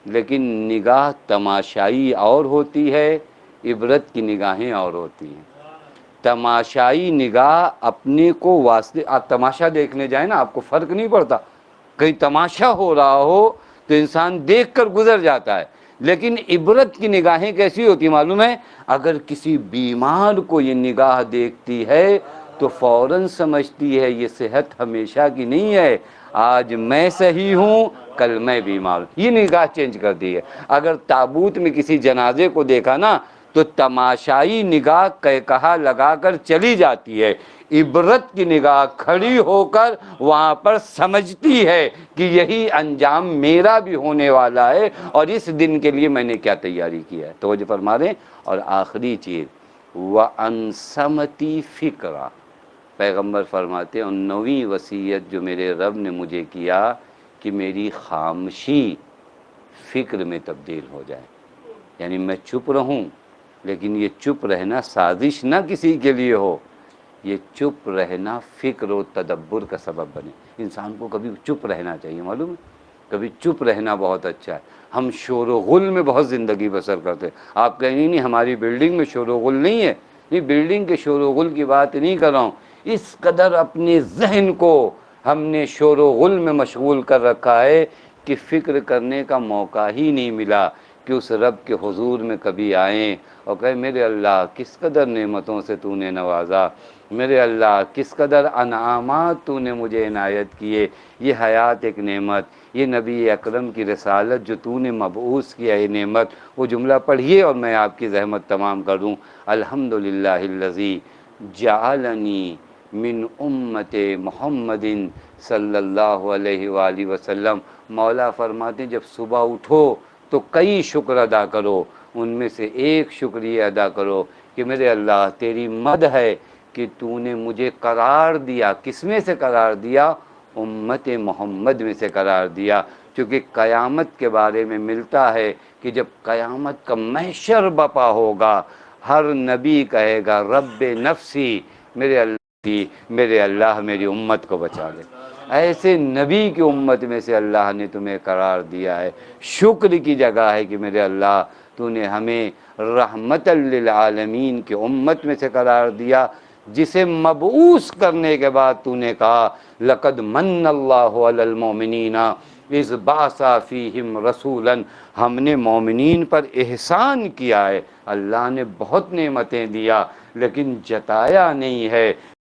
لیکن نگاہ تماشائی اور ہوتی ہے، عبرت کی نگاہیں اور ہوتی ہیں۔ تماشائی نگاہ اپنے کو واسطے، آپ تماشا دیکھنے جائیں نا آپ کو فرق نہیں پڑتا، کہیں تماشا ہو رہا ہو تو انسان دیکھ کر گزر جاتا ہے، لیکن عبرت کی نگاہیں کیسی ہوتی معلوم ہے؟ اگر کسی بیمار کو یہ نگاہ دیکھتی ہے تو فوراً سمجھتی ہے یہ صحت ہمیشہ کی نہیں ہے، آج میں صحیح ہوں کل میں بیمار ہوں، یہ نگاہ چینج کر دی ہے۔ اگر تابوت میں کسی جنازے کو دیکھا نا تو تماشائی نگاہ کہا لگا کر چلی جاتی ہے، عبرت کی نگاہ کھڑی ہو کر وہاں پر سمجھتی ہے کہ یہی انجام میرا بھی ہونے والا ہے اور اس دن کے لیے میں نے کیا تیاری کیا ہے۔ توجہ فرما دیں۔ اور آخری چیز وَأَن سَمَتِي فِكْرًا، پیغمبر فرماتے ہیں 9ویں وصیت جو میرے رب نے مجھے کیا کہ میری خاموشی فکر میں تبدیل ہو جائے، یعنی میں چپ رہوں لیکن یہ چپ رہنا سازش نہ کسی کے لیے ہو، یہ چپ رہنا فکر و تدبر کا سبب بنے۔ انسان کو کبھی چپ رہنا چاہیے، معلوم ہے کبھی چپ رہنا بہت اچھا ہے۔ ہم شور و غل میں بہت زندگی بسر کرتے ہیں۔ آپ کہیں گے نہیں ہماری بلڈنگ میں شور و غل نہیں ہے، نہیں بلڈنگ کے شور و غل کی بات نہیں کر رہا ہوں، اس قدر اپنے ذہن کو ہم نے شور و غل میں مشغول کر رکھا ہے کہ فکر کرنے کا موقع ہی نہیں ملا کہ اس رب کے حضور میں کبھی آئیں اور کہیں میرے اللہ کس قدر نعمتوں سے تو نے نوازا، میرے اللہ کس قدر انعامات تو نے مجھے عنایت کیے، یہ حیات ایک نعمت، یہ نبی اکرم کی رسالت جو تو نے مبعوث کیا ہے نعمت۔ وہ جملہ پڑھیے اور میں آپ کی زحمت تمام کر دوں۔ الحمدللہ الذی جعلنی من امت محمد صلی اللہ علیہ وآلہ وسلم۔ مولا فرماتے ہیں جب صبح اٹھو تو کئی شکر ادا کرو، ان میں سے ایک شکریہ ادا کرو کہ میرے اللہ تیری مدح ہے کہ تو نے مجھے قرار دیا، کس میں سے قرار دیا؟ امت محمد میں سے قرار دیا، کیونکہ قیامت کے بارے میں ملتا ہے کہ جب قیامت کا محشر بپا ہوگا ہر نبی کہے گا رب نفسی، میرے اللہ میری امت کو بچا لے۔ ایسے نبی کی امت میں سے اللہ نے تمہیں قرار دیا ہے، شکر کی جگہ ہے کہ میرے اللہ تو نے ہمیں رحمت للعالمین کی امت میں سے قرار دیا۔ جسے مبعوث کرنے کے بعد تو نے کہا لقد من اللہ علی المؤمنین اذ بعث فیہم رسولا، ہم نے مومنین پر احسان کیا ہے، اللہ نے بہت نعمتیں دیا لیکن جتایا نہیں ہے۔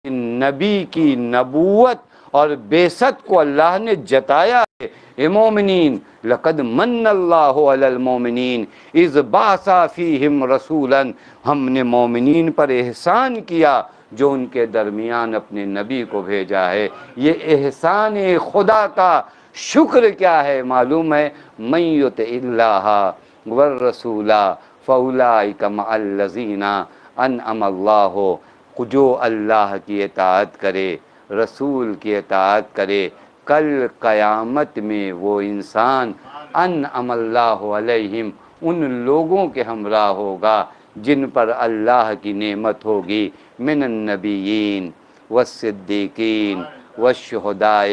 نبی کی نبوت اور بعثت کو اللہ نے جتایا ہے۔ اے مومنین لقد من اللہ علی المؤمنین اذ بعث فیہم رسولا، ہم نے مومنین پر احسان کیا جو ان کے درمیان اپنے نبی کو بھیجا ہے۔ یہ احسان خدا کا شکر کیا ہے معلوم ہے؟ من یطع اللہ والرسول فاولئک مع الذین انعم اللہ، جو اللہ کی اطاعت کرے، رسول کی اطاعت کرے، کل قیامت میں وہ انسان انعم اللہ علیہم، ان لوگوں کے ہمراہ ہوگا جن پر اللہ کی نعمت ہوگی، من النبیین والصدیقین والشہداء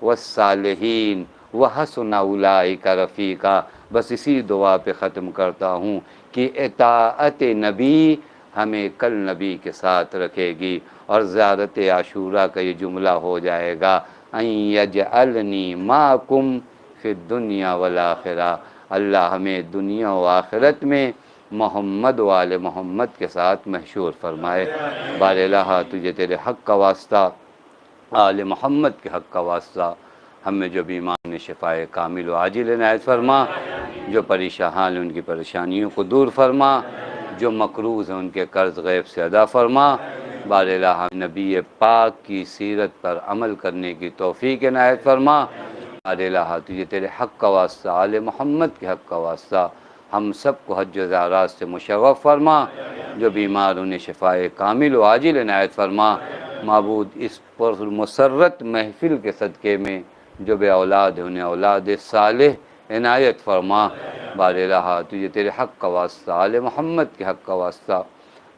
والصالحین وحسن اولئک رفیقا۔ بس اسی دعا پہ ختم کرتا ہوں کہ اطاعت نبی ہمیں کل نبی کے ساتھ رکھے گی، اور زیارت عاشورہ کا یہ جملہ ہو جائے گا ان یجعلنی معکم فی الدنیا والآخرہ، اللہ ہمیں دنیا و آخرت میں محمد و آل محمد کے ساتھ محشور فرمائے۔ بار الہ تجھے تیرے حق کا واسطہ، آل محمد کے حق کا واسطہ، ہمیں جو بیمار نے شفائے کامل و عاجل عنایت فرما، جو پریشان ان کی پریشانیوں کو دور فرما، جو مقروض ہیں ان کے قرض غیب سے ادا فرما۔ بار الہ نبی پاک کی سیرت پر عمل کرنے کی توفیق عنایت فرما۔ بار الہ تجھے تیرے حق کا واسطہ، آل محمد کے حق کا واسطہ، ہم سب کو حج و زیارات سے مشرف فرما، جو بیمار انہیں شفائے کامل و عاجل عنایت فرما۔ معبود اس پر مسرت محفل کے صدقے میں جو بے اولاد ہیں انہیں اولاد صالح عنایت فرما۔ بار الہ تجھے تیرے حق کا واسطہ، آل محمد کے حق کا واسطہ،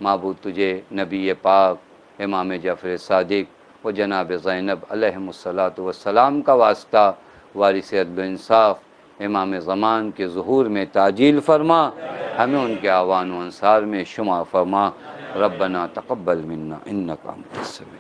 معبود تجھے نبی پاک امام جعفر صادق و جناب زینب علیہم الصلاۃ والسلام کا واسطہ، وارث عدل و انصاف امام زمان کے ظہور میں تعجیل فرما، ہمیں ان کے اعوان و انصار میں شمار فرما۔ ربنا تقبل منا انک انت السمیع